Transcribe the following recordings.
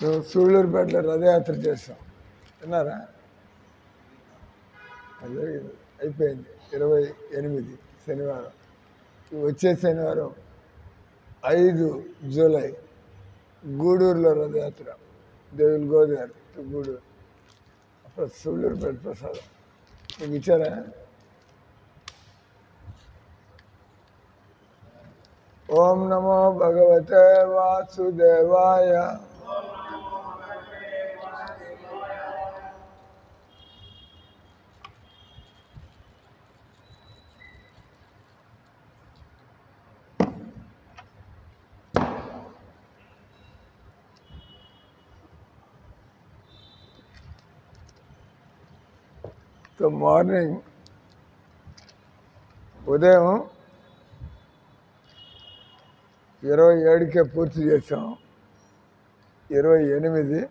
మేము సూళ్ళూరుపేటలో రథయాత్ర చేస్తాం. విన్నారా? అది జరిగింది, అయిపోయింది. 28 శనివారం. వచ్చే శనివారం 5 జూలై గూడూరులో రథయాత్ర. They will go there to Gudur. అప్పుడు సూళ్ళూరుపేట ప్రసాదం మీకు ఇచ్చారా? ఓం నమో భగవతే వాసుదేవాయ. సో మార్నింగ్ ఉదయం 27కే పూర్తి చేసాం. 28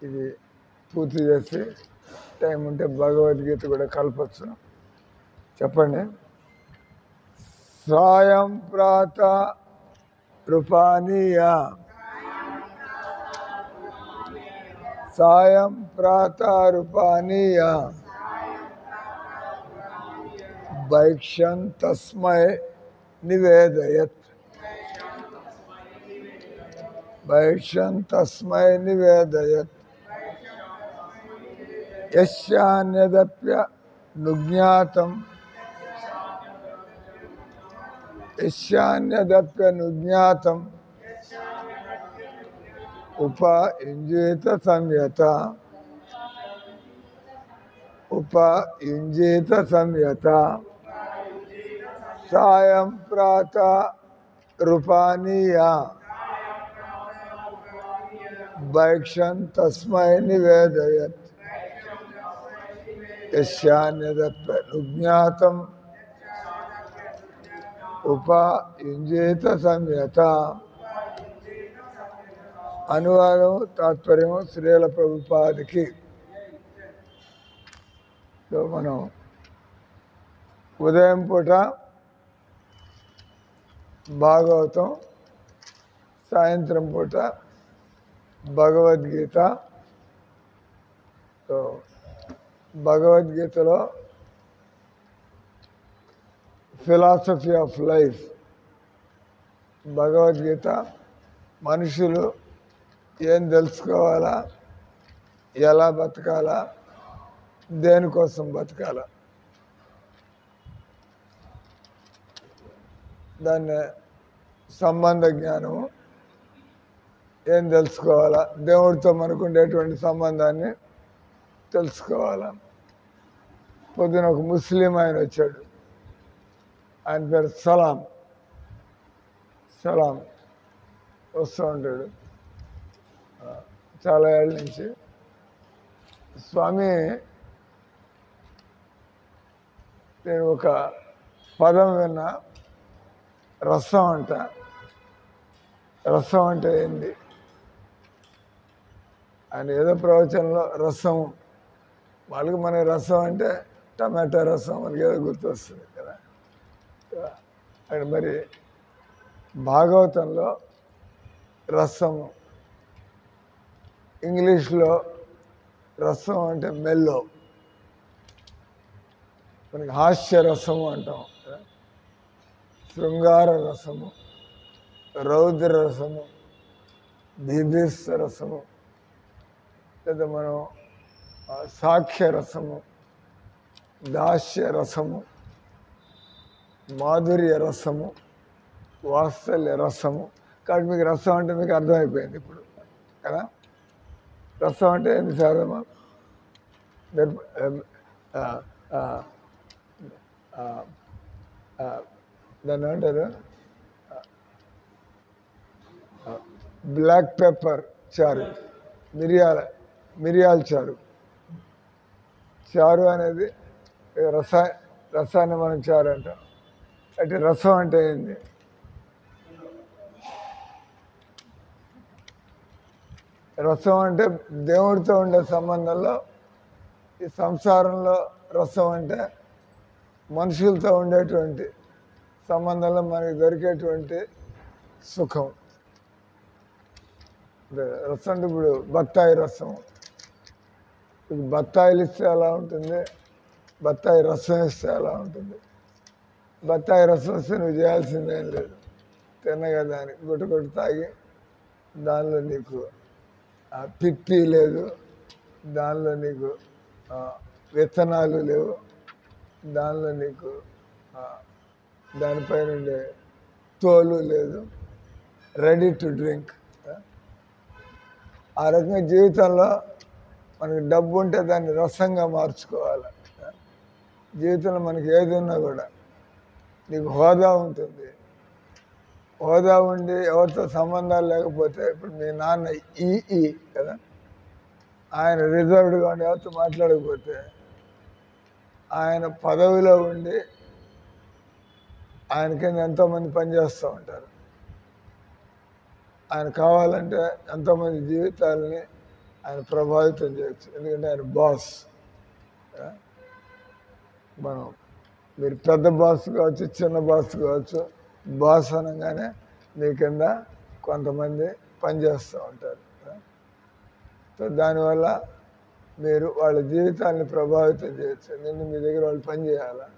ఇది పూర్తి చేసి టైం ఉంటే భగవద్గీత కూడా కలపచ్చు. చెప్పండి. సాయం ప్రాత రూపానీయ, సాయం ప్రాత రూపానీయ భైక్ష్యం తస్మై నివేదయత్, భైక్ష్యం తస్మై నివేదయత్. యస్యాన్యదప్య నుజ్ఞాతం, యస్యాన్యదప్య నుజ్ఞాతం ఉపయుంజేత సంయత, ఉపయుంజేత సంయత. సాయం ప్రాత రూపానీయ భైక్ష్యం తస్మై నివేదయత్. యస్యాన్యదప్య నుజ్ఞాతం ఉపయుంజేత సంయత. అనువాదం తాత్పర్యం శ్రీల ప్రభుపాదికి. మనం ఉదయం పూట భాగవతం, సాయంత్రం పూట భగవద్గీత. భగవద్గీతలో ఫిలాసఫీ ఆఫ్ లైఫ్, భగవద్గీత మనుషులు ఏం తెలుసుకోవాలా, ఎలా బతకాలా, దేనికోసం బతకాలా, దాన్ని సంబంధ జ్ఞానము, ఏం తెలుసుకోవాలా, దేవుడితో మనకు ఉండేటువంటి సంబంధాన్ని తెలుసుకోవాలా. పొద్దున ఒక ముస్లిం ఆయన వచ్చాడు, ఆయన పేరు సలాం. సలాం వస్తూ ఉంటాడు చాలా ఏళ్ళ నుంచి. స్వామి, నేను ఒక పదం విన్నా, రసం అంట. రసం అంటే ఏంది? ఆయన ఏదో ప్రవచనంలో రసం, వాళ్ళకి మన రసం అంటే టమాటా రసం మనకి ఏదో గుర్తొస్తుంది కదా. అక్కడ మరి భాగవతంలో రసము, ఇంగ్లీష్లో రసం అంటే మెల్లో, మనకి హాస్య రసము అంటాం, శృంగార రసము, రౌద్ర రసము, బీభత్స రసము, లేదా మనం సాక్ష్య రసము, దాస్య రసము, మాధుర్య రసము, వాత్సల్య రసము. కాబట్టి మీకు రసం అంటే మీకు అర్థమైపోయింది ఇప్పుడు కదా. రసం అంటే ఏంటి సార్? దాన్ని అంటారు బ్లాక్ పెప్పర్ చారు, మిరియాల చారు. చారు అనేది రసాన్ని మనం చారు అంటాం. అంటే రసం అంటే ఏంది? రసం అంటే దేవుడితో ఉండే సంబంధంలో, ఈ సంసారంలో రసం అంటే మనుషులతో ఉండేటువంటి సంబంధంలో మనకి దొరికేటువంటి సుఖం. రసం అంటే ఇప్పుడు బత్తాయి రసం, ఇప్పుడు బత్తాయిలు ఇస్తే ఎలా ఉంటుంది, బత్తాయి రసం ఇస్తే ఎలా ఉంటుంది. బత్తాయి రసం వస్తే నువ్వు చేయాల్సిందేం లేదు, తిన్నగా దాన్ని గుట్టు తాగి దానిలో నీకు పిప్పి లేదు, దానిలో నీకు విత్తనాలు లేవు, దానిలో నీకు దానిపైన ఉండే తోలు లేదు, రెడీ టు డ్రింక్. ఆ రకంగా జీవితంలో మనకి డబ్బు ఉంటే దాన్ని రసంగా మార్చుకోవాలి. జీవితంలో మనకి ఏది ఉన్నా కూడా నీకు హోదా ఉంటుంది, హోదా ఉండి ఎవరితో సంబంధాలు లేకపోతే, ఇప్పుడు మీ నాన్న ఈ కదా, ఆయన రిజర్వ్డ్గా ఉండి ఎవరితో మాట్లాడకపోతే, ఆయన పదవిలో ఉండి ఆయన కింద ఎంతోమంది పనిచేస్తూ ఉంటారు. ఆయన కావాలంటే ఎంతోమంది జీవితాలని ఆయన ప్రభావితం చేయొచ్చు, ఎందుకంటే ఆయన బాస్. మనం మీరు పెద్ద బాస్ కావచ్చు, చిన్న బాస్ కావచ్చు, బాస్ అనగానే మీ కింద కొంతమంది పనిచేస్తూ ఉంటారు. సో దానివల్ల మీరు వాళ్ళ జీవితాన్ని ప్రభావితం చేయొచ్చు. ఎందుకంటే మీ దగ్గర వాళ్ళు పని చేయాలా.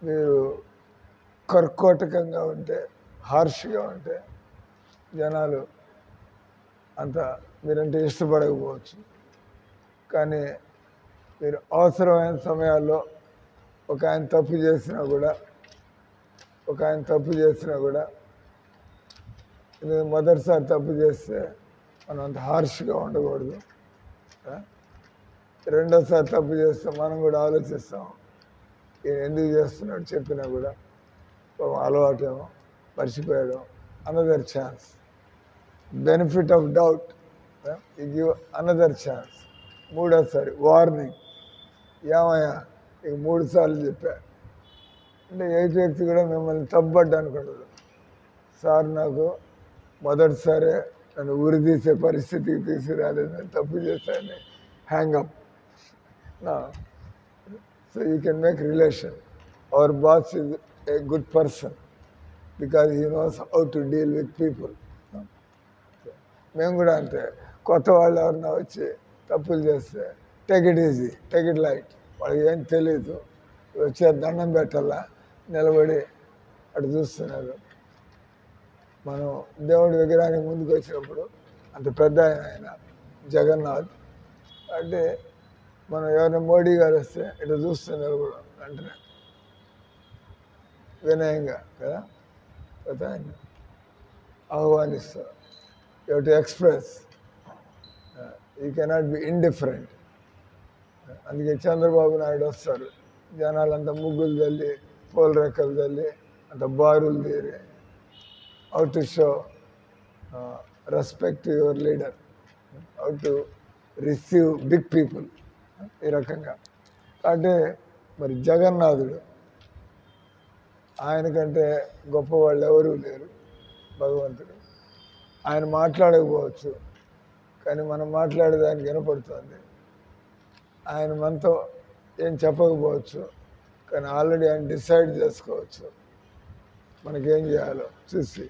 మీరు కర్కోటకంగా ఉంటే, హార్ష్గా ఉంటే జనాలు అంత మీరంటే ఇష్టపడకపోవచ్చు. కానీ మీరు అవసరమైన సమయాల్లో ఒక ఆయన తప్పు చేసినా కూడా మొదటిసారి తప్పు చేస్తే మనం అంత హార్ష్గా ఉండకూడదు. రెండోసారి తప్పు చేస్తే మనం కూడా ఆలోచిస్తాం, ఈయన ఎందుకు చేస్తున్నాడు, చెప్పినా కూడా అలవాటేమో మర్చిపోయాడు. Another chance, benefit of doubt, you give another chance. మూడోసారి వార్నింగ్, ఏమయ్యా ఇక 3 సార్లు చెప్పా అంటే ఎయిట్ వ్యక్తి కూడా మిమ్మల్ని తప్పబడ్డా అనుకుంటారు. సార్ నాకు మొదటిసారే నన్ను ఉరి తీసే పరిస్థితికి తీసుకురాలేదు, నేను తప్పు చేశాను, hang up. So you can make relation. Our boss is a good person because he knows how to deal with people. మేము కూడా అంతే, కొత్త వాళ్ళు ఎవరన్నా వచ్చి తప్పులు చేస్తే take it easy, take it light. వాళ్ళకి ఏం తెలియదు, వచ్చే దండం పెట్టాలా, నిలబడి అటు చూస్తున్నారు. మనం దేవుడి విగ్రహానికి ముందుకు వచ్చినప్పుడు అంత పెద్ద ఆయన జగన్నాథ్ అంటే, మనం ఎవరైనా మోడీ గారు వస్తే ఇటు చూస్తున్నారు కూడా వెంటనే వినయంగా కదా, పెద్ద ఆయన ఆహ్వానిస్తారు. You to express, you cannot be indifferent. అందుకే చంద్రబాబు నాయుడు వస్తారు, జనాలంతా ముగ్గులు తల్లి, పూల రెక్కలు తల్లి, అంత బారులు తీరి, how to show respect your leader, how to receive big people, ఈ రకంగా. అంటే మరి జగన్నాథుడు, ఆయనకంటే గొప్పవాళ్ళు ఎవరూ లేరు, భగవంతుడు. ఆయన మాట్లాడకపోవచ్చు, కానీ మనం మాట్లాడేదానికి వినపడుతుంది. ఆయన మనతో ఏం చెప్పకపోవచ్చు, కానీ ఆల్రెడీ ఆయన డిసైడ్ చేసుకోవచ్చు మనకేం చేయాలో చూసి.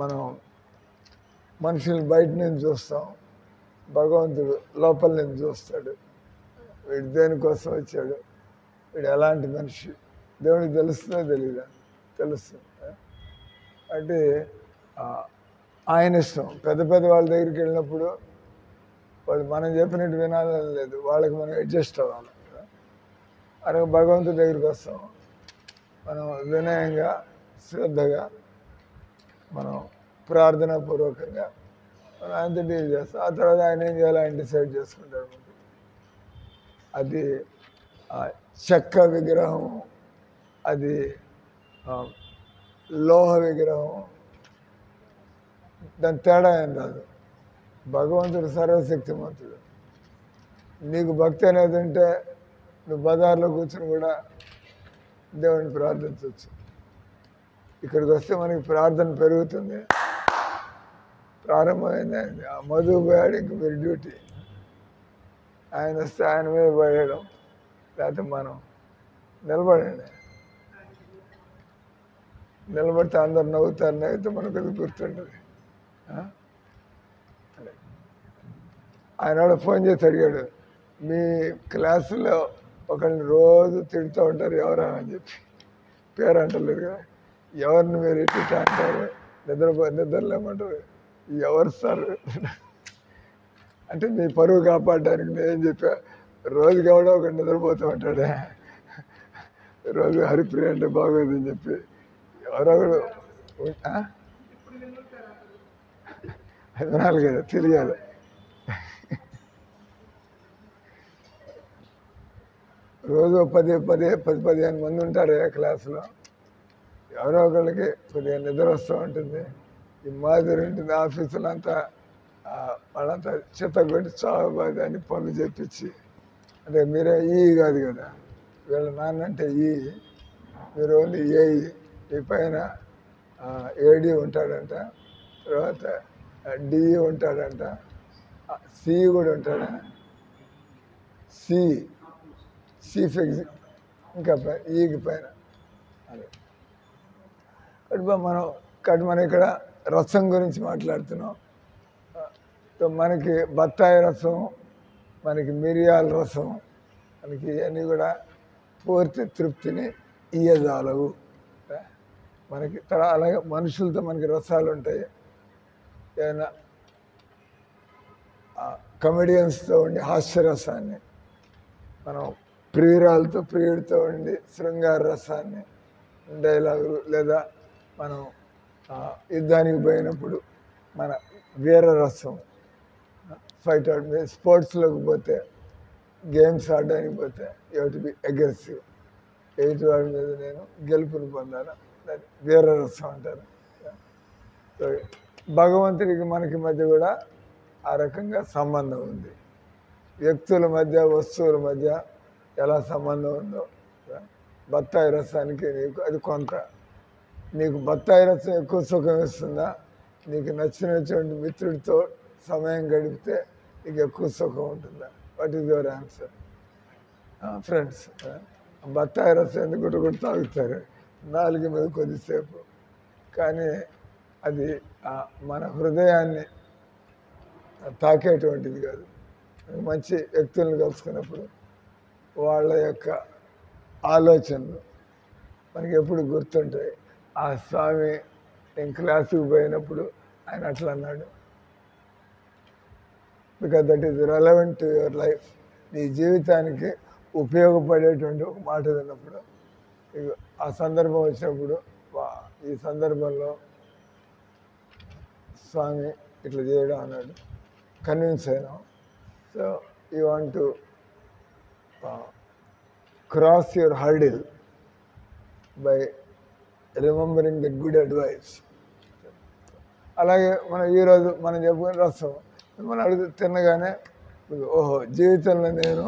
మనం మనుషులు బయట నుంచి చూస్తాం, భగవంతుడు లోపల నుంచి చూస్తాడు. వీడు దేనికోసం వచ్చాడు, వీడు ఎలాంటి మనిషి, దేవుడికి తెలుస్తుందో తెలీదా, తెలుస్తుంది. అంటే ఆయన ఇష్టం. పెద్ద పెద్ద వాళ్ళ దగ్గరికి వెళ్ళినప్పుడు వాళ్ళు మనం చెప్పినట్టు వినాలని లేదు, వాళ్ళకి మనం అడ్జస్ట్ అవ్వాలి. అరే భగవంతుడి దగ్గరికి వస్తాం, మనం వినయంగా, శ్రద్ధగా, మనం ప్రార్థనాపూర్వకంగా మనం ఆయనతో డీల్ చేస్తాం. ఆ తర్వాత ఆయన ఏం చేయాలో ఆయన డిసైడ్ చేసుకుంటాడు. అది చెక్క విగ్రహం, అది లోహ విగ్రహం, దాని తేడా ఏం రాదు. భగవంతుడు సర్వశక్తిమంతుడు. నీకు భక్తి అనేది ఉంటే నువ్వు బజార్లో కూర్చొని కూడా దేవుడిని ప్రార్థించవచ్చు. ఇక్కడికి వస్తే మనకి ప్రార్థన పెరుగుతుంది. ప్రారంభమైంది, ఆ మధు పోయాడు, ఇంక మీరు డ్యూటీ. ఆయన వస్తే ఆయన మీద పడేయడం, లేకపోతే మనం నిలబడండి. నిలబడితే అందరు నవ్వుతారు, నవ్వుతే మనకు అది గుర్తుంటుంది. ఆయన ఫోన్ చేసి అడిగాడు, మీ క్లాసులో ఒకరిని రోజు తిడుతూ ఉంటారు ఎవరా అని చెప్పి, పేరు అంటలేదు కదా, ఎవరిని మీరు ఇట్లా అంటారు, నిద్రలేమంటారు, ఎవరు సార్ అంటే మీ పరువు కాపాడడానికి నేను చెప్పా, రోజు కావడం ఒక నిద్రపోతూ ఉంటాడే, రోజు హరిప్రియ అంటే బాగోదని చెప్పి ఎవరో ఒకడు వినాలి కదా, తెలియాలి. రోజు 10-15 మంది ఉంటారు క్లాసులో, ఎవరో ఒకళ్ళకి కొద్దిగా నిద్ర వస్తూ ఉంటుంది. ఈ మాదిరి ఉంటుంది, ఆఫీసులో అంతా వాళ్ళంతా చెత్త కొట్టి చావబాది అని పనులు చెప్పించి, అంటే మీరే ఈ కాదు కదా, వీళ్ళ నాన్న అంటే మీరు ఓన్లీ ఈ పైన ఏడి ఉంటాడంట, తర్వాత డిఈ ఉంటాడంట, సిఈ కూడా ఉంటాడా, చీఫ్ ఇంకా ఈకి పైన. అదే మనం ఇక్కడ రసం గురించి మాట్లాడుతున్నాం. మనకి బత్తాయి రసం, మనకి మిరియాల రసం, మనకి ఇవన్నీ కూడా పూర్తి తృప్తిని ఇయ్యజాలవు. మనకి అలాగే మనుషులతో మనకి రసాలు ఉంటాయి. ఏదైనా కమెడియన్స్తో ఉండి హాస్యరసాన్ని, మనం ప్రియుడితో ఉండి శృంగార రసాన్ని, డైలాగులు, లేదా మనం యుద్ధానికి పోయినప్పుడు మన వీర రసం, ఫైట్ ఆడి స్పోర్ట్స్లోకి పోతే, గేమ్స్ ఆడడానికి పోతే యూ బి అగ్రెసివ్, ఎయిట్ వాడి మీద నేను గెలుపుని పొందాను, దాన్ని వీర రసం అంటారు. సో భగవంతుడికి మనకి మధ్య కూడా ఆ రకంగా సంబంధం ఉంది. వ్యక్తుల మధ్య, వస్తువుల మధ్య ఎలా సంబంధం ఉందో, బత్తాయి రసానికి నీకు అది కొంత, నీకు బత్తాయి రసం ఎక్కువ సుఖం ఇస్తుందా, నీకు నచ్చినటువంటి మిత్రుడితో సమయం గడిపితే నీకు ఎక్కువ సుఖం ఉంటుందా? What is your answer friends? బత్తాయి రసం ఎందుకు కూడా తాగుతారు నాలుగు మీద కొద్దిసేపు, కానీ అది మన హృదయాన్ని తాకేటువంటిది కాదు. మంచి వ్యక్తులను కలుసుకున్నప్పుడు వాళ్ళ యొక్క ఆలోచనలు మనకి ఎప్పుడు గుర్తుంటాయి. ఆ స్వామి నేను క్లాసుకు పోయినప్పుడు ఆయన అట్లా అన్నాడు, because that is relevant to your life. నీ జీవితానికి ఉపయోగపడేటువంటి ఒక మాట విన్నప్పుడు, ఆ సందర్భం వచ్చినప్పుడు, ఈ సందర్భంలో స్వామి ఇట్లా చేయడం అన్నాడు, కన్విన్స్ అయినాం. So you want to cross your hurdle by remembering the good advice. అలాగే మనం ఈరోజు మనం చెప్పుకునే రసం మనం అడుగు తినగానే, ఓహో జీవితంలో నేను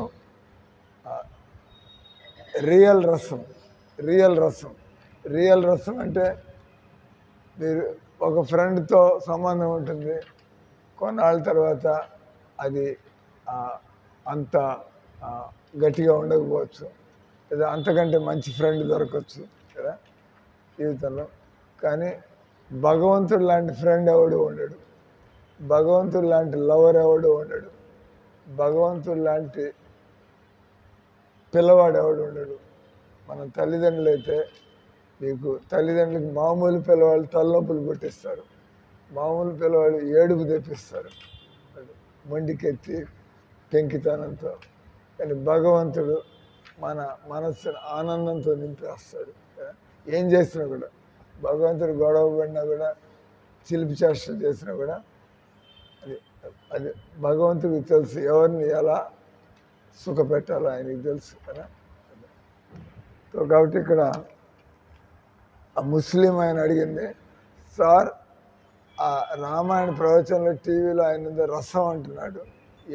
రియల్ రసం అంటే మీరు ఒక ఫ్రెండ్తో సంబంధం ఉంటుంది, కొన్నాళ్ళ తర్వాత అది అంత గట్టిగా ఉండకపోవచ్చు, లేదా అంతకంటే మంచి ఫ్రెండ్ దొరకవచ్చు కదా జీవితంలో. కానీ భగవంతుడు లాంటి ఫ్రెండ్ ఎవడు ఉండడు, భగవంతుడు లాంటి లవర్ ఎవడు ఉండడు, భగవంతుడు లాంటి పిల్లవాడు ఎవడు ఉండడు. మన తల్లిదండ్రులు అయితే, మీకు తల్లిదండ్రులకు మామూలు పిల్లవాళ్ళు తలనొప్పులు పుట్టిస్తారు, మామూలు పిల్లవాళ్ళు ఏడుపు తెప్పిస్తారు మొండికెత్తి పెంకితనంతో. కానీ భగవంతుడు మన మనస్సును ఆనందంతో నింపేస్తాడు. ఏం చేసినా కూడా, భగవంతుడు గొడవ పడినా కూడా, చిలిపి చేష్టలు చేసినా కూడా అది భగవంతుడికి తెలుసు, ఎవరిని ఎలా సుఖ పెట్టాలో ఆయనకి తెలుసు కదా. సో కాబట్టి ఇక్కడ ఆ ముస్లిం ఆయన అడిగింది, సార్ ఆ రామాయణ ప్రవచనంలో టీవీలో ఆయన రసం అంటున్నాడు,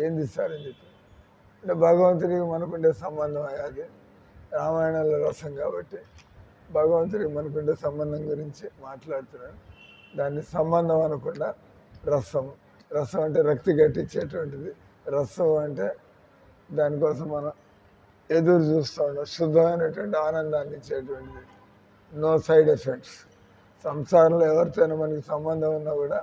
ఏంది సార్ అని చెప్పి. అంటే భగవంతుడికి మనకుండే సంబంధం అది రామాయణంలో రసం కాబట్టి భగవంతుడికి మనకుండే సంబంధం గురించి మాట్లాడుతున్నాడు. దాన్ని సంబంధం అనకుండా రసం అంటే రక్తి గట్టించేటువంటిది. రసం అంటే దానికోసం మనం ఎదురు చూస్తూ ఉంటాం, శుద్ధమైనటువంటి ఆనందాన్ని ఇచ్చేటువంటిది, నో సైడ్ ఎఫెక్ట్స్. సంసారంలో ఎవరితోనైనా మనకి సంబంధం ఉన్నా కూడా,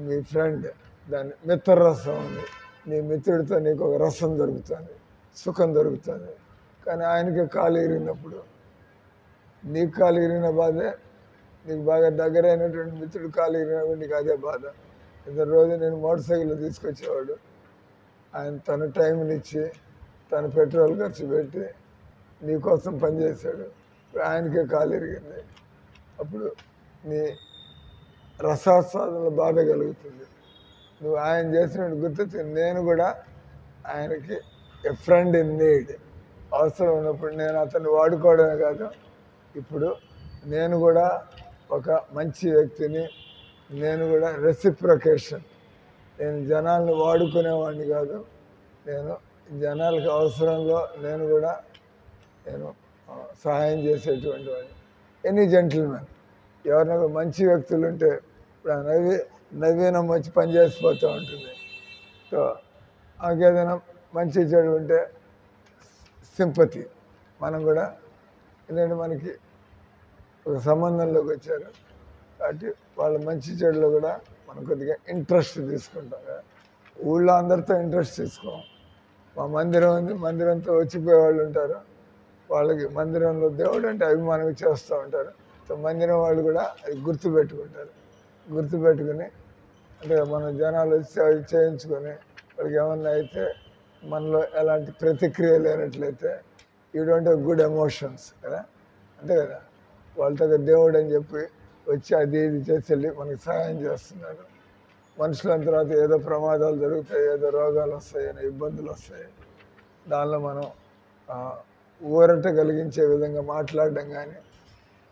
మీ ఫ్రెండ్ దాని మిత్రరసం ఉంది. నీ మిత్రుడితో నీకు ఒక రసం దొరుకుతుంది, సుఖం దొరుకుతుంది. కానీ ఆయనకి కాలు ఇరిగినప్పుడు నీకు కాలు ఇరిగిన బాధే, నీకు బాగా దగ్గరైనటువంటి మిత్రుడు కాలు ఇరిగినప్పుడు నీకు అదే బాధ. ఇద్దరు రోజు నేను మోటార్ సైకిల్ తీసుకొచ్చేవాడు. ఆయన తన టైంనిచ్చి తన పెట్రోల్ ఖర్చు పెట్టి నీకోసం పనిచేశాడు. ఆయనకే కాలు ఇరిగింది. అప్పుడు నీ రసాస్వాదంలో బాధ కలుగుతుంది. నువ్వు ఆయన చేసినట్టు గుర్తొచ్చి నేను కూడా ఆయనకి ఎ ఫ్రెండ్ ఇన్ నీడ్, అవసరం ఉన్నప్పుడు నేను అతన్ని వాడుకోవడమే కాదు, ఇప్పుడు నేను కూడా ఒక మంచి వ్యక్తిని, నేను కూడా రెసిప్రొకేషన్, నేను జనాలను వాడుకునేవాడిని కాదు, నేను జనాలకు అవసరంలో నేను కూడా సహాయం చేసేటువంటి వాడిని. ఎనీ జెంటిల్మెన్, ఎవరైనా మంచి వ్యక్తులు ఉంటే ఇప్పుడు నవీనం వచ్చి పనిచేసిపోతూ ఉంటుంది. సో ఆకేదైనా మంచి చెడు ఉంటే సింపతి, మనం కూడా ఎందుకంటే మనకి ఒక సంబంధంలోకి వచ్చారు కాబట్టి వాళ్ళ మంచి చెడులో కూడా మనం కొద్దిగా ఇంట్రెస్ట్ తీసుకుంటాం కదా. ఊళ్ళో అందరితో ఇంట్రెస్ట్ తీసుకోం. మా మందిరం ఉంది, మందిరంతో వచ్చిపోయే వాళ్ళు ఉంటారు, వాళ్ళకి మందిరంలో దేవుడు అంటే అభిమానం చేస్తూ ఉంటారు. సో మందిరం వాళ్ళు కూడా అది గుర్తుపెట్టుకుని అంటే మన జనాలు వచ్చి అవి చేయించుకొని వాళ్ళకి ఏమన్నా అయితే మనలో ఎలాంటి ప్రతిక్రియ లేనట్లయితే you don't have good emotions కదా, అంతే కదా. వాళ్ళతో దేవుడు అని చెప్పి వచ్చి అది ఇది చేసి వెళ్ళి మనకి సహాయం చేస్తున్నారు. మనుషుల తర్వాత ఏదో ప్రమాదాలు జరుగుతాయి, ఏదో రోగాలు వస్తాయి, ఏదో ఇబ్బందులు వస్తాయి, దానిలో మనం ఊరట కలిగించే విధంగా మాట్లాడడం కానీ,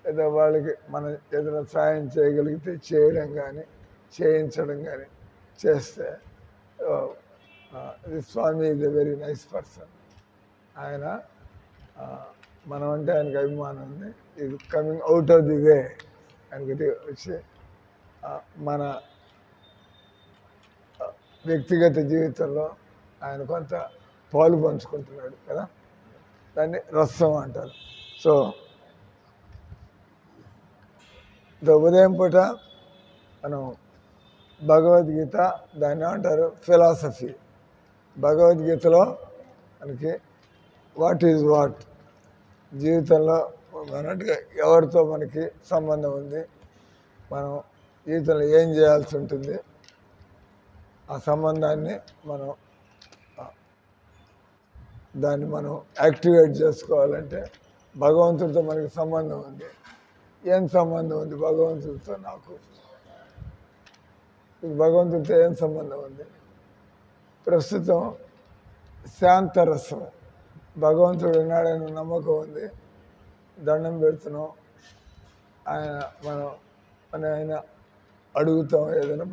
లేదా వాళ్ళకి మనం ఏదైనా సహాయం చేయగలిగితే చేయడం కానీ, చేయించడం కానీ చేస్తే Swami is a very nice person. ఆయన మనం అంటే ఆయనకు అభిమానం ఉంది. ఇది coming out of the way ఆయనకి వచ్చి మన వ్యక్తిగత జీవితంలో ఆయన కొంత పాలు పంచుకుంటున్నాడు కదా, దాన్ని రసం అంటారు. సో ఉదయం పూట మనం భగవద్గీత దాన్ని అంటారు ఫిలాసఫీ. భగవద్గీతలో మనకి వాట్ ఈజ్ వాట్, జీవితంలో అన్నట్టుగా ఎవరితో మనకి సంబంధం ఉంది, మనం జీవితంలో ఏం చేయాల్సి ఉంటుంది, ఆ సంబంధాన్ని దాన్ని మనం యాక్టివేట్ చేసుకోవాలంటే భగవంతుడితో మనకి సంబంధం ఉంది. ఏం సంబంధం ఉంది భగవంతుడితో? నాకు భగవంతుడితో ఏం సంబంధం ఉంది? ప్రస్తుతం శాంతరసం, భగవంతుడు ఉన్నాడని నమ్మకం ఉంది, దండం పెడుతున్నాం, ఆయన అడుగుతాం ఏదైనా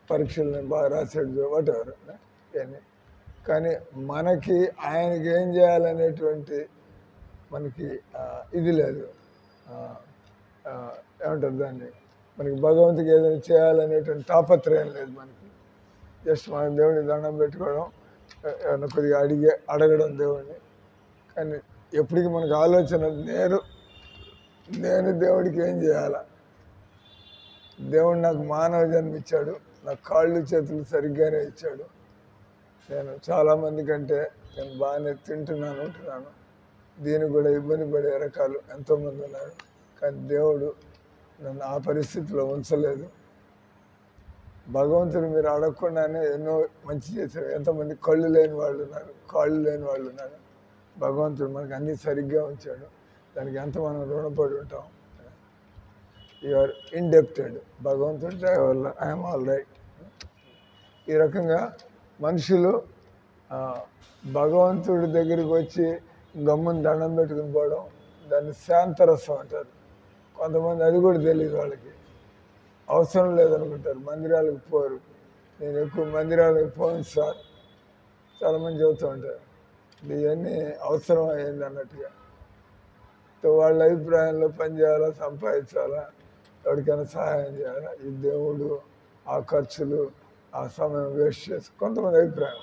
పరీక్షలు బాగా రాసాడు వాటెవర్ ఇవన్నీ. కానీ మనకి ఆయనకి ఏం చేయాలనేటువంటి మనకి ఇది లేదు, ఏమంటారు దాన్ని, మనకి భగవంతుడికి ఏదైనా చేయాలనేటువంటి తాపత్రయం లేదు మనకి. జస్ట్ మన దేవుడిని దండం పెట్టుకోవడం, ఏమన్నా కొద్దిగా అడగడం దేవుడిని. కానీ ఎప్పటికీ మనకు ఆలోచన నేను దేవుడికి ఏం చేయాలా? దేవుడు నాకు మానవ జన్మ ఇచ్చాడు, నాకు కాళ్ళు చేతులు సరిగ్గానే ఇచ్చాడు, నేను చాలామంది కంటే నేను బాగానే ఉంటున్నాను, దీనికి కూడా ఇబ్బంది పడే రకాలు ఎంతోమంది ఉన్నారు. కానీ దేవుడు నన్ను ఆ పరిస్థితిలో ఉంచలేదు. భగవంతుడు మీరు అడగకుండానే ఎన్నో మంచి చేశారు. ఎంతమంది కళ్ళు లేని వాళ్ళు ఉన్నారు, కాళ్ళు లేని వాళ్ళు ఉన్నారు. భగవంతుడు మనకు అన్నీ సరిగ్గా ఉంచాడు, దానికి ఎంత మనం రుణపడి ఉంటాం. యు ఆర్ ఇండెప్టెడ్, భగవంతుడి దయ వల్ల ఐఎమ్ ఆల్ రైట్. ఈ రకంగా మనుషులు భగవంతుడి దగ్గరికి వచ్చి గమ్ముని దండం పెట్టుకుని పోవడం, దాన్ని శాంతరసం అంటారు. కొంతమంది అది కూడా తెలియదు, వాళ్ళకి అవసరం లేదనుకుంటారు, మందిరాలకు పోరు. నేను ఎక్కువ మందిరాలకు పోను సార్ చాలామంది చెబుతూ ఉంటారు, ఇవన్నీ అవసరం అయింది అన్నట్టుగా. వాళ్ళ అభిప్రాయంలో పనిచేయాలా, సంపాదించాలా, ఎవరికైనా సహాయం చేయాలా, ఈ దేవుడు ఆ ఖర్చులు ఆ సమయం వేస్ట్ చేసి కొంతమంది అభిప్రాయం.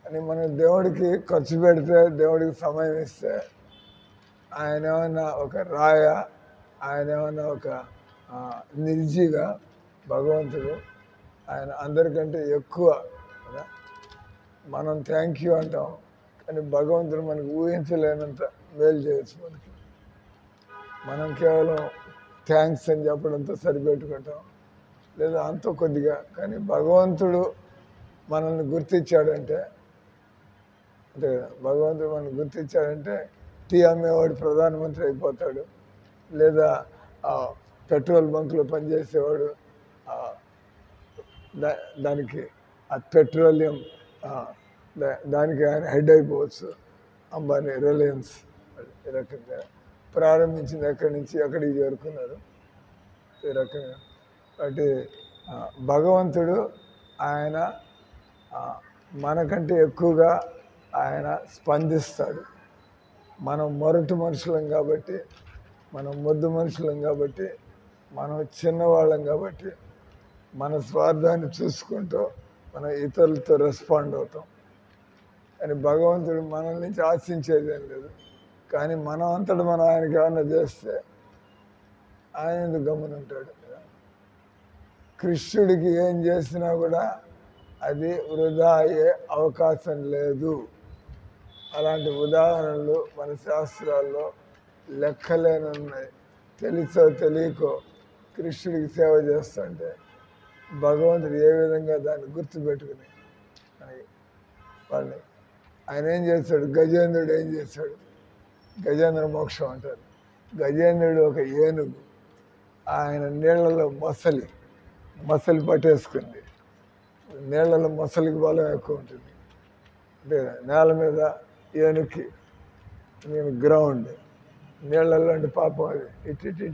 అని మనం దేవుడికి ఖర్చు పెడితే, దేవుడికి సమయం ఇస్తే, ఆయన ఏమన్నా ఒక రాయ, ఆయన ఏమన్నా ఒక నిర్జీగా, భగవంతుడు ఆయన అందరికంటే ఎక్కువ కదా. మనం థ్యాంక్ యూ అంటాం, కానీ భగవంతుడు మనకు ఊహించలేనంత మేలు చేయొచ్చు మనకి. మనం కేవలం థ్యాంక్స్ అని చెప్పడంతో సరిపెట్టుకుంటాం, లేదా అంత కొద్దిగా. కానీ భగవంతుడు మనల్ని గుర్తించాడంటే, అంటే భగవంతుడు మనల్ని గుర్తించాడంటే టీ అమ్మేవాడు ప్రధానమంత్రి అయిపోతాడు, లేదా పెట్రోల్ బంకులో పనిచేసేవాడు దానికి ఆ పెట్రోలియం దానికి ఆయన హెడ్ అయిపోవచ్చు. అంబానీ, రిలయన్స్ ఈ రకంగా ప్రారంభించింది ఎక్కడి నుంచి ఎక్కడికి చేరుకున్నారు ఈ రకంగా. కాబట్టి భగవంతుడు ఆయన మనకంటే ఎక్కువగా ఆయన స్పందిస్తాడు. మనం మొరటు మనుషులం కాబట్టి, మనం మొద్దు మనుషులం కాబట్టి, మనం చిన్నవాళ్ళం కాబట్టి, మన స్వార్థాన్ని చూసుకుంటూ మనం ఇతరులతో రెస్పాండ్ అవుతాం. కానీ భగవంతుడు మనల్ నుంచి ఆశించేది ఏం లేదు. కానీ మనం అంతటా మనం ఆయనకి ఏమన్నా చేస్తే ఆయన ఎందుకు గమ్మునుంటాడు? కృష్ణుడికి ఏం చేసినా కూడా అది వృధా అయ్యే అవకాశం లేదు. అలాంటి ఉదాహరణలు మన శాస్త్రాల్లో లెక్కలేనున్నాయి. తెలుసో తెలియకో కృష్ణుడికి సేవ చేస్తుంటే భగవంతుడు ఏ విధంగా దాన్ని గుర్తుపెట్టుకుని వాళ్ళని ఆయన ఏం చేశాడు? గజేంద్రుడు ఏం చేశాడు? గజేంద్ర మోక్షం అంటారు. గజేంద్రుడు ఒక ఏనుగు, ఆయన నీళ్లలో మొసలి పట్టేసుకుంది. నీళ్లలో మొసలికి బలం ఎక్కువ ఉంటుంది. అంటే నేల మీద ఏనుగుకి నేను గ్రౌండ్, నీళ్ళల్లో అంటే పాపం అది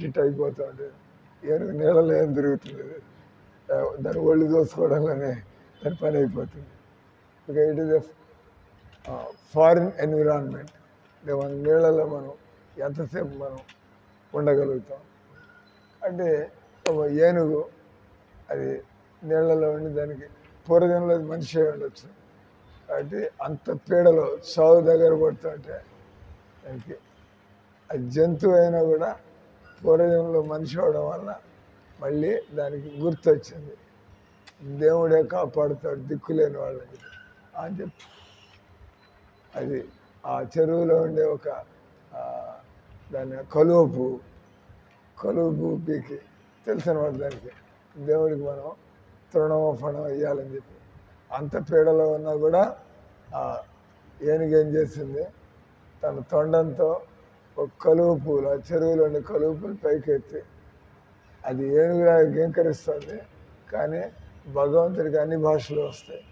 ఇటు అయిపోతూ ఉంటుంది. ఏనుగు నీళ్ళలో ఏం తిరుగుతుంది, దాని ఒళ్ళు దోసుకోవడంలోనే దాని పని అయిపోతుంది. ఇక it is a foreign environment. అంటే మన నీళ్ళలో మనం ఎంతసేపు మనం ఉండగలుగుతాం అంటే ఏనుగు అది నీళ్ళలో ఉండి దానికి పూర్వజంలో మనిషి ఉండొచ్చు. కాబట్టి అంత పీడలో సాగు దగ్గర పడుతుంటే దానికి ఆ జంతువు అయినా కూడా పూర్వజంలో మనిషి అవడం వల్ల మళ్ళీ దానికి గుర్తొచ్చింది, దేవుడే కాపాడుతాడు దిక్కులేని వాళ్ళని అని చెప్పి అది ఆ చెరువులో ఉండే ఒక దాన్ని కలువ పువ్వు పీకి తెలిసిన వాడు దానికి దేవుడికి మనం తృణమో ఫణం వేయాలని చెప్పి అంత పీడలో ఉన్నా కూడా ఏనుగేం చేసింది, తన తొండంతో ఒక కలువ పూలు, ఆ చెరువులో ఉండే కలువ పూలు పైకెత్తి అది ఏనుగులా గీంకరిస్తుంది. కానీ భగవంతుడికి అన్ని భాషలు వస్తాయి.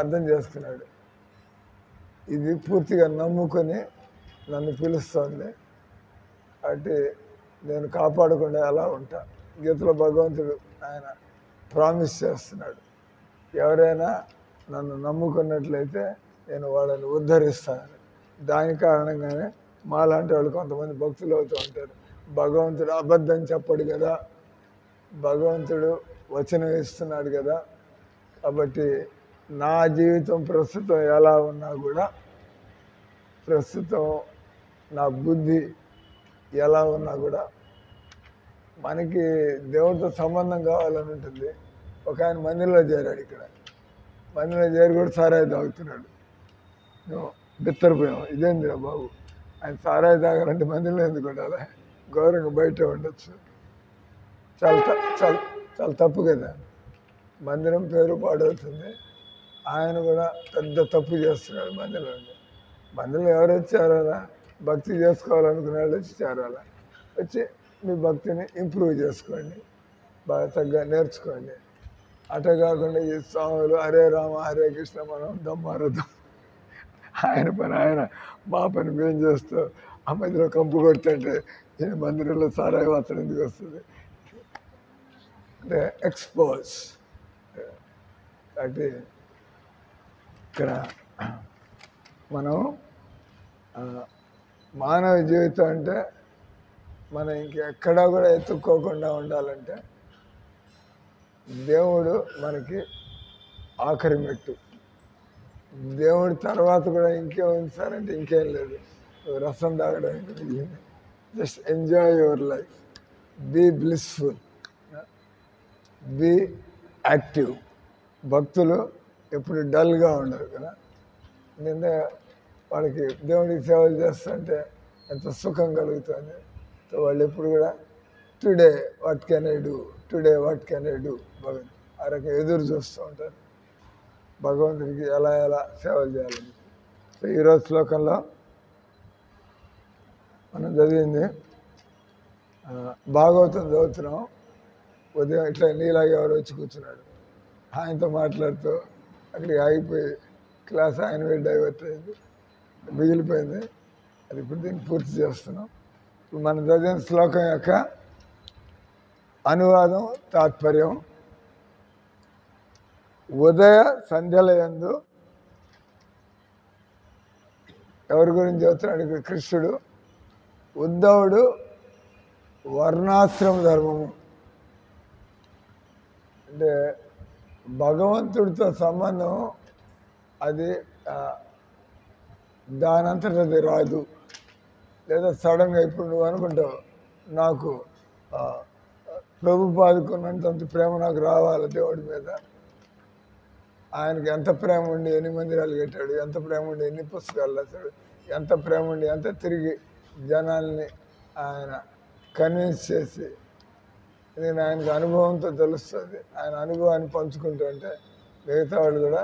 అర్థం చేసుకున్నాడు, ఇది పూర్తిగా నమ్ముకొని నన్ను పిలుస్తుంది అంటే నేను కాపాడకుండా ఎలా ఉంటా. గీతలో భగవంతుడు ఆయన ప్రామిస్ చేస్తున్నాడు, ఎవరైనా నన్ను నమ్ముకున్నట్లయితే నేను వాళ్ళని ఉద్ధరిస్తానని. దాని కారణంగానే మాలాంటి వాళ్ళు కొంతమంది భక్తులు అవుతూ ఉంటారు. భగవంతుడు అబద్ధం చెప్పడు కదా, భగవంతుడు వచనం ఇస్తున్నాడు కదా. కాబట్టి నా జీవితం ప్రస్తుతం ఎలా ఉన్నా కూడా, ప్రస్తుతం నా బుద్ధి ఎలా ఉన్నా కూడా మనకి దేవుడితో సంబంధం కావాలని ఉంటుంది. ఒక ఆయన మందిరంలో చేరాడు, ఇక్కడ మందిరంలో చేరి కూడా సారాయి తాగుతున్నాడు. బిత్తరపోయాం, ఇదేందిరా బాబు, ఆయన సారాయి తాగాలంటే మందిరంలో ఎందుకు ఉండాలి, గౌరవంగా బయట ఉండొచ్చు. చాలా తప్పు కదా, మందిరం పేరు పాడవుతుంది. ఆయన కూడా పెద్ద తప్పు చేస్తున్నాడు మందిరంలో ఎవరు వచ్చారా, భక్తి చేసుకోవాలనుకునే వాళ్ళు వచ్చి చేరాలా, వచ్చి మీ భక్తిని ఇంప్రూవ్ చేసుకోండి, బాగా తగ్గ నేర్చుకోండి. అటే కాకుండా ఈ స్వాములు హరే రామ హరే కృష్ణ మనం దమ్మారథం, ఆయన పని ఆయన, మా పని మేము చేస్తూ ఆ మధ్యలో కంపు కొడుతుంటే ఈయన మందిరంలో సారాయి వాసన ఎందుకు వస్తుంది అంటే ఎక్స్పోజ్. కాబట్టి ఇక్కడ మనం మానవ జీవితం అంటే మనం ఇంకెక్కడా కూడా ఎత్తుక్కోకుండా ఉండాలంటే దేవుడు మనకి ఆఖరి మెట్టు. దేవుడి తర్వాత కూడా ఇంకేం ఉంచారంటే ఇంకేం లేదు, రసం తాగడం మిగిలింది. Just enjoy your life, be blissful, be active. భక్తులు ఎప్పుడు డల్గా ఉండరు కదా. నిన్నే వాళ్ళకి దేవుడికి సేవలు చేస్తుంటే ఎంత సుఖం కలుగుతుంది. సో వాళ్ళు ఎప్పుడు కూడా today what can I do, today what can I do, భగవంతుడు ఆ రకంగా ఎదురు చూస్తూ ఉంటారు భగవంతుడికి ఎలా ఎలా సేవలు చేయాలని. సో ఈరోజు శ్లోకంలో మనం చదివింది భాగవతం చదువుతున్నాం. ఉదయం ఇట్లా నీలాగా ఎవరు వచ్చి కూర్చున్నాడు, ఆయనతో మాట్లాడుతూ అక్కడికి ఆగిపోయి క్లాస్ ఆయన మీద డైవర్ట్ అయింది, మిగిలిపోయింది. అది ఇప్పుడు దీన్ని పూర్తి చేస్తున్నాం. ఇప్పుడు మనం చదివిన శ్లోకం యొక్క అనువాదం తాత్పర్యం. ఉదయ సంధ్యలయందు ఎవరి గురించి చెబుతున్నాడు ఇక్కడ కృష్ణుడు? ఉద్ధవుడు వర్ణాశ్రమ ధర్మము అంటే భగవంతుడితో సంబంధం అది దానంతట అది రాదు. లేదా సడన్గా ఇప్పుడు నువ్వు అనుకుంటావు నాకు ప్రభుపాదుకున్నంత ప్రేమ నాకు రావాలి దేవుడి మీద. ఆయనకి ఎంత ప్రేమ ఉండి ఎన్ని మందిరాలు కట్టాడు, ఎంత ప్రేమ ఉండి ఎన్ని పుస్తకాలు రాశాడు, ఎంత ప్రేమ ఉండి ఎంత తిరిగి జనాల్ని ఆయన కన్విన్స్ చేసి, నేను ఆయనకు అనుభవంతో తెలుస్తుంది. ఆయన అనుభవాన్ని పంచుకుంటుంటే మిగతా వాళ్ళు కూడా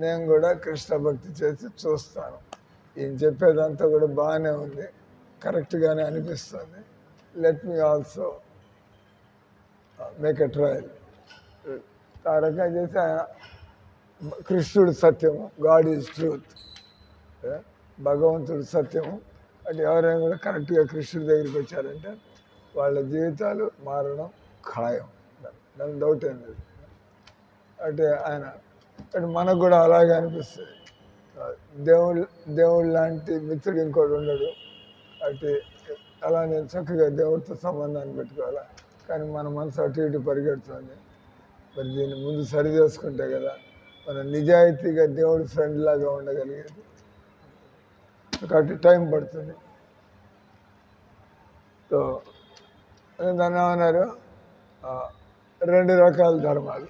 నేను కూడా కృష్ణ భక్తి చేసి చూస్తాను. ఈయన చెప్పేదంతా కూడా బాగానే ఉంది, కరెక్ట్గానే అనిపిస్తుంది. Let me also make a trial. ఆ రకంగా చేసి ఆయన కృష్ణుడు సత్యము, గాడ్ ఈజ్ ట్రూత్, భగవంతుడు సత్యము. అంటే ఎవరైనా కూడా కరెక్ట్గా కృష్ణుడి దగ్గరికి వచ్చారంటే వాళ్ళ జీవితాలు మారడం ఖాయం, దాని డౌట్ ఏం లేదు. అంటే ఆయన అంటే మనకు కూడా అలాగే అనిపిస్తుంది. దేవుడు లాంటి మిత్రుడు ఇంకోటి ఉండడు. అంటే అలా నేను చక్కగా దేవుడితో సంబంధాన్ని పెట్టుకోవాలా, కానీ మన మనసు అటు ఇటు పరిగెడుతుంది. మరి దీన్ని ముందు సరి చేసుకుంటే కదా మనం నిజాయితీగా దేవుడి ఫ్రెండ్ లాగా ఉండగలిగేది. కాబట్టి టైం పడుతుంది. సో దాన్ని ఏమన్నారు, 2 రకాల ధర్మాలు.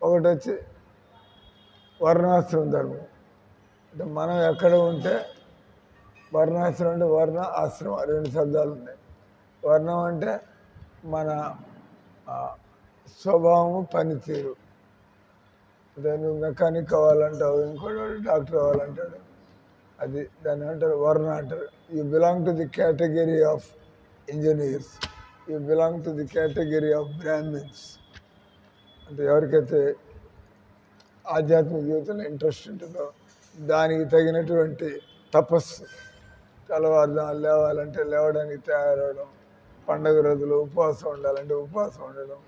ఒకటి వచ్చి వర్ణాశ్రమ ధర్మం. అంటే మనం ఎక్కడ ఉంటే వర్ణాశ్రమం అంటే వర్ణ ఆశ్రమం 2 శబ్దాలు ఉన్నాయి. వర్ణం అంటే మన స్వభావము, పనితీరు. అంటే నువ్వు మెకానిక్ అవ్వాలంటావు, ఇంకోటి డాక్టర్ అవ్వాలంటాడు, అది దాన్ని అంటారు వర్ణ అంటారు. You belong to the category of engineers, you belong to the category of Brahmins. అంటే ఎవరికైతే ఆధ్యాత్మిక జీవితంలో ఇంట్రెస్ట్ ఉంటుందో దానికి తగినటువంటి తపస్సు, తెల్లవారుజామున లేవాలంటే లేవడానికి తయారవడం, పండగ రోజులు ఉపవాసం ఉండాలంటే ఉపవాసం ఉండడం,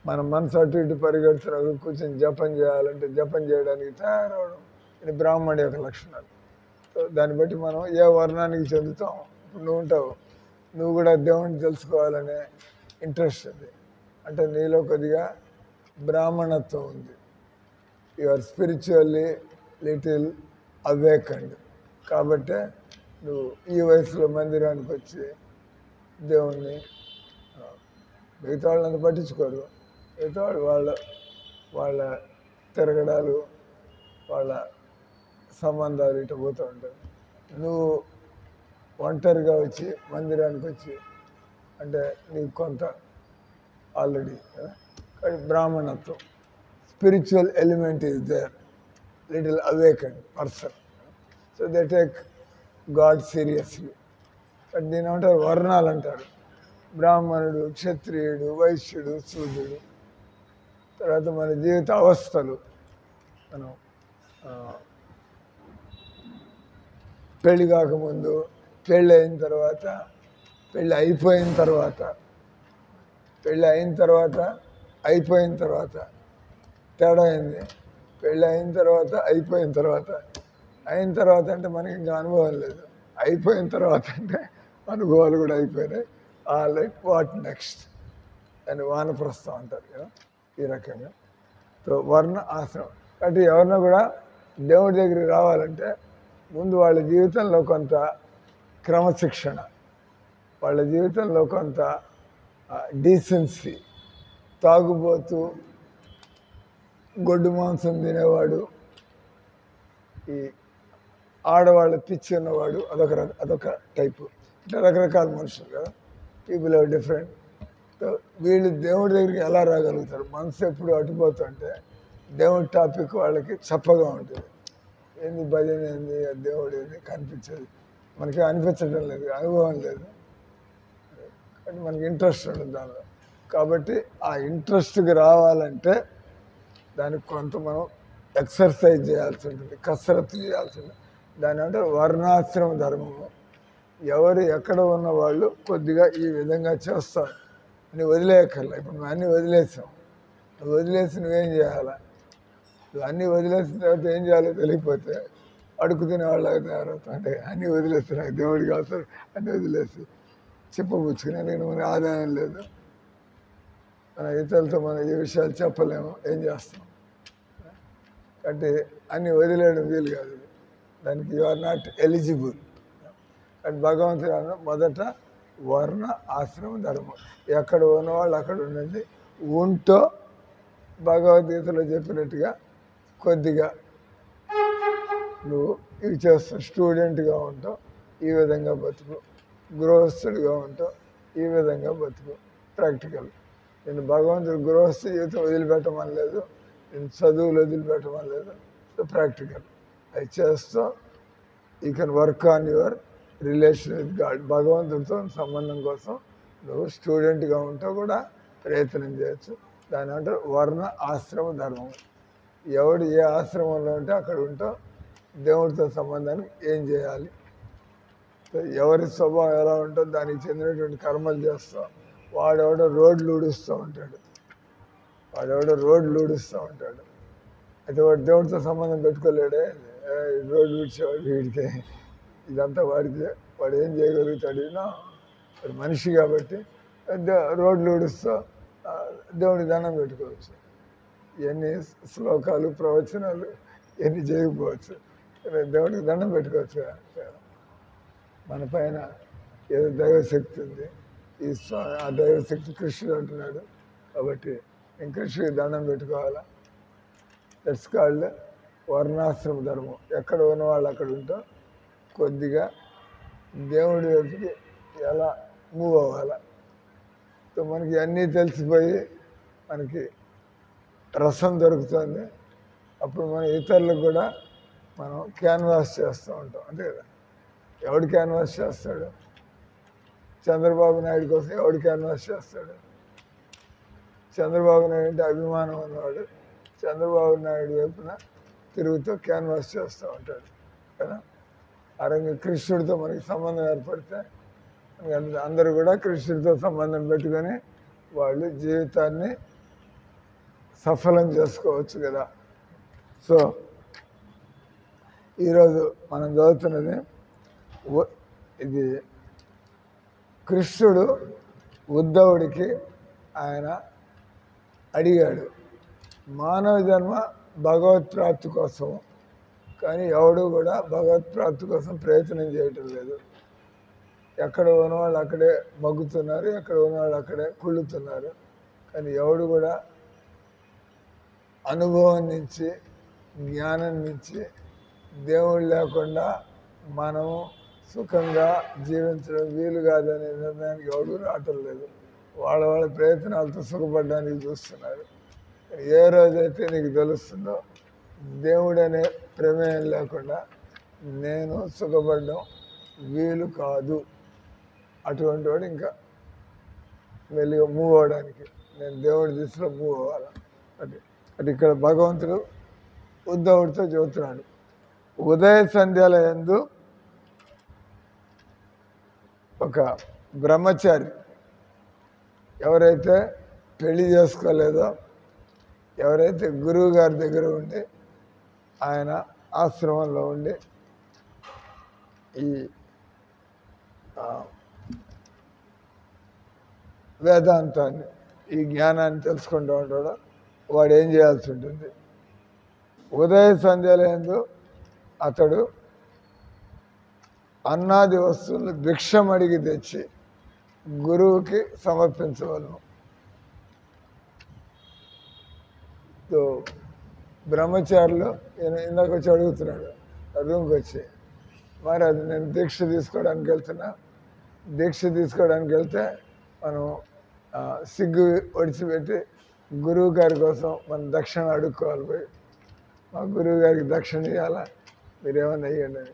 మన మనసు అటు ఇటు పరిగెడుతున్న కూర్చొని జపం చేయాలంటే జపం చేయడానికి తయారవడం, ఇది బ్రాహ్మణుడి యొక్క లక్షణాలు. దాన్ని బట్టి మనం ఏ వర్ణానికి చెందుతాం. ఇప్పుడు నువ్వు ఉంటావు, నువ్వు కూడా దేవుణ్ణి తెలుసుకోవాలనే ఇంట్రెస్ట్ అది. అంటే నీలో కొద్దిగా బ్రాహ్మణత్వం ఉంది. You are spiritually little awakened. కాబట్టే నువ్వు ఈ వయసులో మందిరానికి వచ్చి దేవుణ్ణి, మిగతా వాళ్ళని పట్టించుకోరు. మిగతా వాళ్ళ తిరగడాలు, వాళ్ళ సంబంధాలు ఇటు పోతూ ఉంటారు. నువ్వు ఒంటరిగా వచ్చి మందిరానికి వచ్చి అంటే నీకు కొంత ఆల్రెడీ బ్రాహ్మణత్వం, spiritual element is there, little awakened person. So they take God seriously. But దీని ఏమంటారు, వర్ణాలు అంటారు. బ్రాహ్మణుడు, క్షత్రియుడు, వైశ్యుడు, శూద్రుడు. తర్వాత మన జీవిత అవస్థలు, మనం పెళ్ళి కాకముందు, పెళ్ళి అయిన తర్వాత, పెళ్ళి అయిపోయిన తర్వాత, పెళ్ళి అయిన తర్వాత, అయిపోయిన తర్వాత తేడా అయింది. పెళ్ళి అయిన తర్వాత, అయిపోయిన తర్వాత. అయిన తర్వాత అంటే మనకి ఇంకా అనుభవం లేదు, అయిపోయిన తర్వాత అంటే అనుభవాలు కూడా అయిపోయినాయి. లైక్ వాట్ నెక్స్ట్ అని వానప్రస్థం అంటారు కదా, ఈ రకంగా. సో వర్ణ ఆశ్రమం. కాబట్టి ఎవరినో కూడా దేవుడి దగ్గరికి రావాలంటే ముందు వాళ్ళ జీవితంలో కొంత క్రమశిక్షణ, వాళ్ళ జీవితంలో కొంత డీసెన్సీ, తాగుబోతూ, గొడ్డు మాంసం తినేవాడు, ఈ ఆడవాళ్ళ పిచ్చి ఉన్నవాడు, అదొక టైపు. ఇట్లా రకరకాల మనుషులు కదా, పీపుల్ ఆర్ డిఫరెంట్. వీళ్ళు దేవుడి దగ్గరికి ఎలా రాగలుగుతారు? మనసు ఎప్పుడు అటుపోతుంటే దేవుడి టాపిక్ వాళ్ళకి చప్పగా ఉంటుంది. ఏంది భజన, ఏంది దేవుడు, ఏంది కనిపించేది మనకి అనిపించడం లేదు, అనుభవం లేదు, కానీ మనకి ఇంట్రెస్ట్ ఉండదు దానిలో. కాబట్టి ఆ ఇంట్రెస్ట్కి రావాలంటే దానికి కొంత మనం ఎక్సర్సైజ్ చేయాల్సి ఉంటుంది, కసరత్తు చేయాల్సి ఉంటుంది. దాని అంటే వర్ణాశ్రమ ధర్మము. ఎవరు ఎక్కడ ఉన్న వాళ్ళు కొద్దిగా ఈ విధంగా చేస్తారు అని వదిలేయక్కర్లే. ఇప్పుడు మేము అన్నీ వదిలేసాం, నువ్వు వదిలేసి నువ్వేం చేయాలా? నువ్వు అన్నీ వదిలేసిన తర్వాత ఏం చేయాలో తెలియకపోతే అడుగు తినేవాళ్ళగా తయారవుతాం. అంటే అన్నీ వదిలేస్తున్నాయి, దేవుడికి అవసరం అన్నీ వదిలేసి చెప్పబుచ్చుకునే నేను మన ఆదాయం లేదు, మన ఇతరులతో మనం ఏ విషయాలు చెప్పలేము, ఏం చేస్తాం? అంటే అన్నీ వదిలేయడం వీలు కాదు, దానికి you are not eligible. And భగవంతుడు మొదట వర్ణ ఆశ్రమ ధర్మం. ఎక్కడ ఉన్నవాళ్ళు అక్కడ ఉండండి. ఉంటో భగవద్గీతలో చెప్పినట్టుగా కొద్దిగా నువ్వు ఇవి చేస్తావు. స్టూడెంట్గా ఉంటావు, ఈ విధంగా బతుకు. గృహస్థుడిగా ఉంటావు, ఈ విధంగా బతుకు. ప్రాక్టికల్. నేను భగవంతుడు గృహస్థ జీవితం వదిలిపెట్టమని లేదు, నేను చదువులు వదిలిపెట్టమని లేదు. ప్రాక్టికల్ అది చేస్తూ you can work on your relation with God. భగవంతుడితో సంబంధం కోసం నువ్వు స్టూడెంట్గా ఉంటూ కూడా ప్రయత్నం చేయొచ్చు. దాని అంటే వర్ణ ఆశ్రమ ధర్మం. ఎవడు ఏ ఆశ్రమంలో ఉంటే అక్కడ ఉంటా దేవుడితో సంబంధానికి ఏం చేయాలి, ఎవరి స్వభావం ఎలా ఉంటుందో దానికి చెందినటువంటి కర్మలు చేస్తాం. వాడెవడో రోడ్లు ఊడుస్తూ ఉంటాడు, అయితే వాడు దేవుడితో సంబంధం పెట్టుకోలేడే. రోడ్లు ఊడ్చేవాడు వీడికి, ఇదంతా వాడికి, వాడు ఏం చేయగలుగుతాడు? వాడు మనిషి కాబట్టి రోడ్లు ఊడుస్తూ దేవుడికి దండం పెట్టుకోవచ్చు. ఎన్ని శ్లోకాలు, ప్రవచనాలు ఎన్ని చేయకపోవచ్చు, దేవుడికి దండం పెట్టుకోవచ్చు. మన పైన ఏదో దైవశక్తి ఉంది, ఆ దైవశక్తి కృష్ణుడు అంటున్నాడు కాబట్టి నేను కృష్ణుడికి దండం పెట్టుకోవాలా. దట్స్ కాల్డ్ వర్ణాశ్రమ ధర్మం. ఎక్కడ ఉన్నవాళ్ళు అక్కడ ఉంటాం, కొద్దిగా దేవుడి వైపుకి ఎలా మూవ్ అవ్వాలా. సో మనకి అన్నీ తెలిసిపోయి మనకి రసం దొరుకుతుంది. అప్పుడు మన ఇతరులకు కూడా మనం క్యాన్వాస్ చేస్తూ ఉంటాం, అంతే కదా. ఎవడు క్యాన్వాస్ చేస్తాడు? చంద్రబాబు నాయుడు కోసం ఎవడు క్యాన్వాస్ చేస్తాడు? చంద్రబాబు నాయుడు అంటే అభిమానం ఉన్నవాడు చంద్రబాబు నాయుడు వైపున తిరుగుతూ క్యాన్వాస్ చేస్తూ ఉంటాడు కదా. ఆ రంగా కృష్ణుడితో మనకి సంబంధం ఏర్పడితే అందరూ కూడా కృష్ణుడితో సంబంధం పెట్టుకొని వాళ్ళు జీవితాన్ని సఫలం చేసుకోవచ్చు కదా. సో ఈరోజు మనం చదువుతున్నది ఇది కృష్ణుడు ఉద్ధవుడికి ఆయన అడిగాడు మానవ జన్మ భగవత్ప్రాప్తి కోసం, కానీ ఎవడు కూడా భగవత్ప్రాప్తి కోసం ప్రయత్నం చేయటం లేదు. ఎక్కడ ఉన్నవాళ్ళు అక్కడే మగ్గుతున్నారు, ఎక్కడ ఉన్నవాళ్ళు అక్కడే కుళ్ళుతున్నారు. కానీ ఎవడు కూడా అనుభవం నుంచి, జ్ఞానం నుంచి దేవుడు లేకుండా మనము సుఖంగా జీవించడం వీలు కాదనే నిర్ణయానికి ఎవడు రావటం లేదు. వాళ్ళ ప్రయత్నాలతో సుఖపడడానికి చూస్తున్నారు. ఏ రోజైతే నీకు తెలుస్తుందో దేవుడు అనే ప్రమేయం లేకుండా నేను సుఖపడడం వీలు కాదు, అటువంటి వాడు ఇంకా మెల్లిగా మూవ్ అవ్వడానికి నేను దేవుడి దిశలో మూవ్ అవ్వాలి. అది ఇక్కడ భగవంతుడు ఉద్ధవుడితో చెబుతున్నాడు. ఉదయ సంధ్యల యందు ఒక బ్రహ్మచారి ఎవరైతే పెళ్లి చేసుకోలేదో, ఎవరైతే గురువు గారి దగ్గర ఉండి ఆయన ఆశ్రమంలో ఉండి ఈ వేదాంతాన్ని, ఈ జ్ఞానాన్ని తెలుసుకుంటూ ఉంటాడో వాడు ఏం చేయాల్సి ఉంటుంది? ఉదయ సంధ్యలందు అతడు అన్నాది వస్తువులు భిక్షం అడిగి తెచ్చి గురువుకి సమర్పించవలను. సో బ్రహ్మచారులు ఇందాక వచ్చి అడుగుతున్నాడు రూమ్కి వచ్చి, మరి అది నేను దీక్ష తీసుకోవడానికి వెళ్తున్నా, దీక్ష తీసుకోవడానికి వెళ్తే మనం సిగ్గు ఒడిచిపెట్టి గురువు గారి కోసం మనం దక్షిణ అడుక్కోవాలి. పోయి మా గురువు గారికి దక్షిణ ఇవ్వాలా, మీరేమన్నా ఇవ్వండి అని.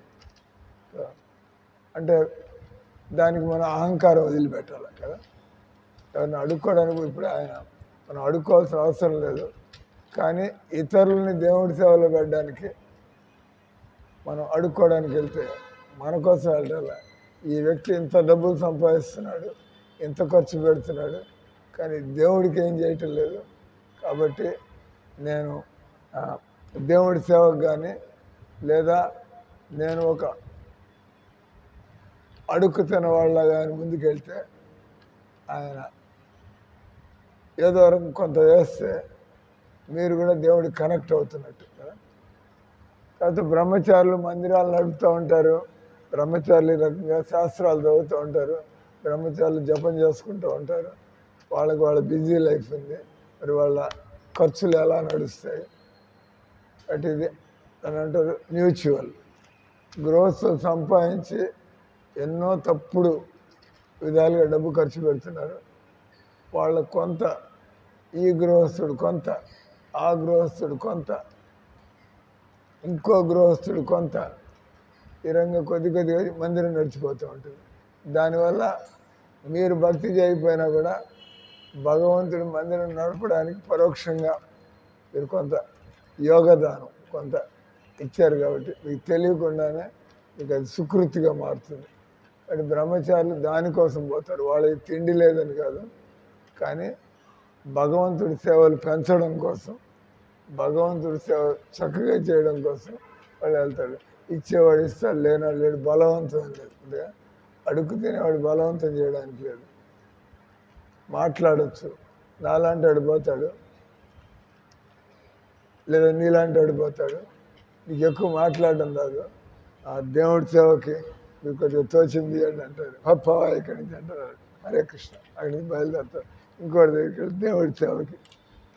అంటే దానికి మనం అహంకారం వదిలిపెట్టాలి కదా. ఎవరిని అడుక్కోవడానికి ఇప్పుడు మనం అడుక్కోవాల్సిన అవసరం లేదు, కానీ ఇతరులని దేవుడి సేవలో పెట్టడానికి మనం అడుక్కోవడానికి వెళ్తే మన కోసం వెళ్ళాలి. ఈ వ్యక్తి ఇంత డబ్బులు సంపాదిస్తున్నాడు, ఇంత ఖర్చు పెడుతున్నాడు, కానీ దేవుడికి ఏం చేయటం లేదు, కాబట్టి నేను దేవుడి సేవకు కానీ లేదా నేను ఒక అడుక్కు తిన వాళ్ళ కానీ ముందుకెళ్తే ఆయన ఏదో రకం కొంత వేస్తే మీరు కూడా దేవుడికి కనెక్ట్ అవుతున్నట్టు కదా. కాబట్టి బ్రహ్మచారులు మందిరాలు నడుపుతూ ఉంటారు, బ్రహ్మచారులు రకంగా శాస్త్రాలు చదువుతూ ఉంటారు, బ్రహ్మచారులు జపం చేసుకుంటూ ఉంటారు. వాళ్ళకి వాళ్ళ బిజీ లైఫ్ ఉంది, మరి వాళ్ళ ఖర్చులు ఎలా నడుస్తాయి. అటు ఇది అని అంటారు మ్యూచువల్ గ్రోత్. సంపాదించి ఎన్నో తప్పుడు విధాలుగా డబ్బు ఖర్చు పెడుతున్నారు. వాళ్ళకు కొంత ఈ గృహస్థుడు కొంత, ఆ గృహస్థుడు కొంత, ఇంకో గృహస్థుడు కొంత, ఈ రంగం కొద్ది కొద్దిగా మందిరం నడిచిపోతూ ఉంటుంది. దానివల్ల మీరు భక్తి చేయకపోయినా కూడా భగవంతుడి మందిరం నడపడానికి పరోక్షంగా మీరు కొంత యోగదానం కొంత ఇచ్చారు, కాబట్టి మీకు తెలియకుండానే మీకు అది సుకృతిగా మారుతుంది. అంటే బ్రహ్మచారులు దానికోసం పోతారు, వాళ్ళకి తిండి లేదని కాదు, కానీ భగవంతుడి సేవలు పెంచడం కోసం, భగవంతుడి సేవ చక్కగా చేయడం కోసం వాళ్ళు వెళ్తాడు. ఇచ్చేవాడు ఇస్తాడు, లేనాడు లేడు, బలవంతం లేదు. అడుగు తినేవాడు బలవంతం చేయడానికి లేదు. మాట్లాడచ్చు, నాలాంటి అడిపోతాడు లేదా నీలాంటి అడిపోతాడు, నీకు ఎక్కువ మాట్లాడడం రాదు, ఆ దేవుడి సేవకి మీకు కొద్దిగా తోచింది అని అంటారు, పవా ఇక్కడి నుంచి అంటారు, హరే కృష్ణ అక్కడి నుంచి బయలుదేరుతారు. ఇంకోటి దగ్గర దేవుడి సేవకి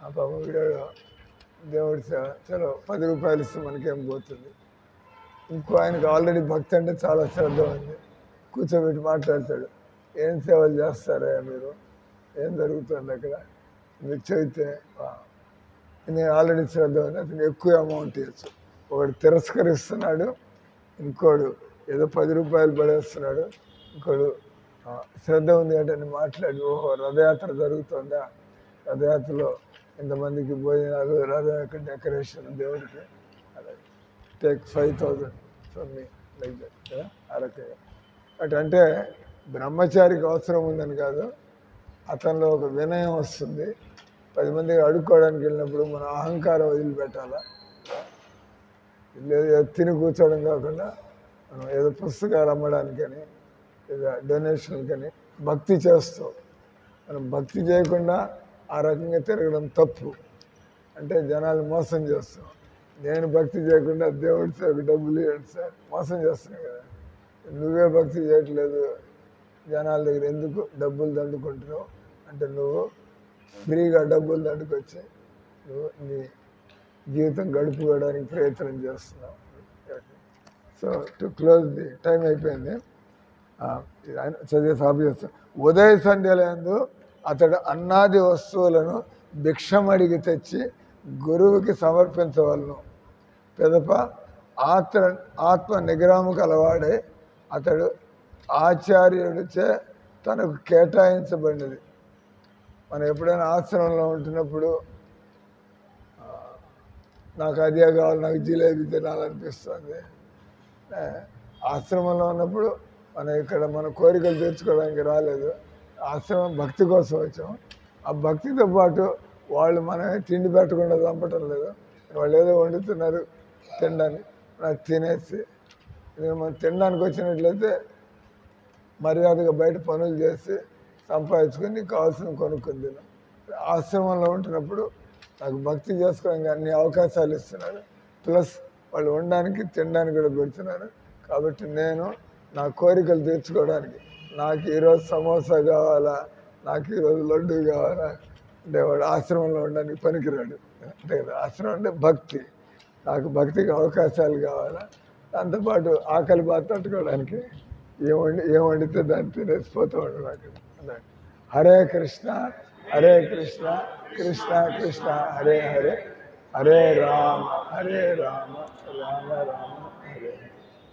ఆ పాప దేవుడి సేవ చలో 10 రూపాయలు ఇస్తే మనకేం పోతుంది. ఇంకో ఆయనకు ఆల్రెడీ భక్తి అంటే చాలా శ్రద్ధ ఉంది, కూర్చోబెట్టి మాట్లాడతాడు, ఏం సేవలు చేస్తారా మీరు, ఏం జరుగుతుంది అక్కడ, మీరు చదివితే నేను ఆల్రెడీ శ్రద్ధ ఉంది, అతను ఎక్కువ అమౌంట్ ఇవ్వచ్చు. ఒకడు తిరస్కరిస్తున్నాడు, ఇంకోడు ఏదో 10 రూపాయలు పడేస్తున్నాడు, ఇంకోడు శ్రద్ధ ఉంది అంటే మాట్లాడి, ఓహో రథయాత్ర జరుగుతుందా, రథయాత్రలో ఇంతమందికి భోజనాలు, రథం యొక్క డెకరేషన్ దేవుడికి అలాగే take 5,000 from me like that కదా. ఆ రకంగా అంటే బ్రహ్మచారికి అవసరం ఉందని కాదు, అతనిలో ఒక వినయం వస్తుంది. 10 మందికి అడుక్కోవడానికి వెళ్ళినప్పుడు మన అహంకారం వదిలిపెట్టాలా, లేదు తిని కూర్చోవడం కాకుండా మనం ఏదో పుస్తకాలు అమ్మడానికని లేదా డొనేషన్కని భక్తి చేస్తాం. మనం భక్తి చేయకుండా ఆ రకంగా తిరగడం తప్పు. అంటే జనాలు మోసం చేస్తాం. నేను భక్తి చేయకుండా దేవుడి సేవకు డబ్బులు ఇవ్వండి సార్, మోసం చేస్తున్నావు కదా. నువ్వే భక్తి చేయట్లేదు, జనాల దగ్గర ఎందుకు డబ్బులు దండుకుంటున్నావు అంటే నువ్వు ఫ్రీగా డబ్బులు దండుకొచ్చి నువ్వు నీ జీవితం గడుపుకోవడానికి ప్రయత్నం చేస్తున్నావు. So to close the time అయిపోయింది, చదివే సాపు చేస్తాం. ఉదయ సంధ్యలందు అతడు అన్నాది వస్తువులను భిక్షమడిగి తెచ్చి గురువుకి సమర్పించవలను. పెదప ఆత్మ నిగ్రహము కలవాడే అతడు ఆచార్యుడిచే తనకు కేటాయించబడినది. మనం ఎప్పుడైనా ఆశ్రమంలో ఉంటున్నప్పుడు నాకు అదే కావాలి, నాకు జిలేబీ తినాలనిపిస్తుంది. ఆశ్రమంలో ఉన్నప్పుడు మనం ఇక్కడ మన కోరికలు తీర్చుకోవడానికి రాలేదు, ఆశ్రమం భక్తి కోసం వచ్చాం. ఆ భక్తితో పాటు వాళ్ళు మనమే తిండి పెట్టకుండా చంపటం లేదు, వాళ్ళు ఏదో వండుతున్నారు తినడానికి, నాకు తినేసి మనం తినడానికి వచ్చినట్లయితే మర్యాదగా బయట పనులు చేసి సంపాదించుకొని కావాల్సిన కొనుక్కొని తిన్నాం. ఆశ్రమంలో ఉంటున్నప్పుడు నాకు భక్తి చేసుకోవడానికి అన్ని అవకాశాలు ఇస్తున్నారు, ప్లస్ వాళ్ళు ఉండడానికి తినడానికి కూడా పెడుతున్నారు. కాబట్టి నేను నా కోరికలు తీర్చుకోవడానికి, నాకు ఈరోజు సమోసా కావాలా, నాకు ఈరోజు లడ్డు కావాలా, అంటే వాడు ఆశ్రమంలో ఉండడానికి పనికిరాడు. అంతే కదా, ఆశ్రమం అంటే భక్తి. నాకు భక్తికి అవకాశాలు కావాలా, దాంతోపాటు ఆకలి బాధ తట్టుకోవడానికి ఏం వండితే దాన్ని తినేసిపోతూ ఉండు నాకు. హరే కృష్ణ హరే కృష్ణ కృష్ణ కృష్ణ హరే హరే, హరే రామ రామ రామ